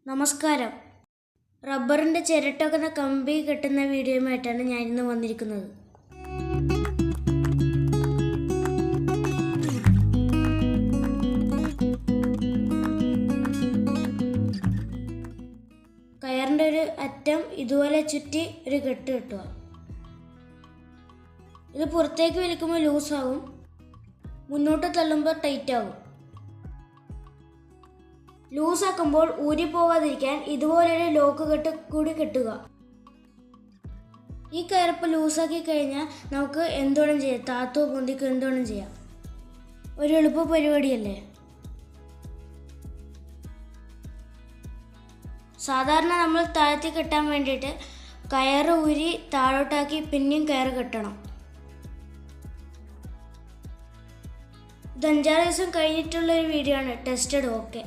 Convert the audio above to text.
നമസ്കാരം. റബ്ബറിൻ്റെ ചിരട്ടൊക്കെ കമ്പി കെട്ടുന്ന വീഡിയോയുമായിട്ടാണ് ഞാൻ ഇന്ന് വന്നിരിക്കുന്നത്. കയറിൻ്റെ ഒരു അറ്റം ഇതുപോലെ ചുറ്റി ഒരു കെട്ട് കെട്ടുക. ഇത് പുറത്തേക്ക് വലിക്കുമ്പോൾ ലൂസാകും, മുന്നോട്ട് തള്ളുമ്പോൾ ടൈറ്റ് ആകും. ലൂസാക്കുമ്പോൾ ഊരിപ്പോകാതിരിക്കാൻ ഇതുപോലൊരു ലോക്ക് കെട്ട് കൂടി കെട്ടുക. ഈ കയറിപ്പോൾ ലൂസാക്കി കഴിഞ്ഞാൽ നമുക്ക് എന്തുവേണം ചെയ്യാം, താത്തോ പൊന്തിക്കോ എന്തുവേണം ചെയ്യാം. ഒരു എളുപ്പ പരിപാടിയല്ലേ. സാധാരണ നമ്മൾ താഴ്ത്തി കെട്ടാൻ വേണ്ടിയിട്ട് കയറ് ഊരി താഴോട്ടാക്കി പിന്നെയും കയറ് കെട്ടണം. ഇത് 5-6 ദിവസം കഴിഞ്ഞിട്ടുള്ളൊരു വീഡിയോ ആണ്. ടെസ്റ്റഡ്. ഓക്കെ.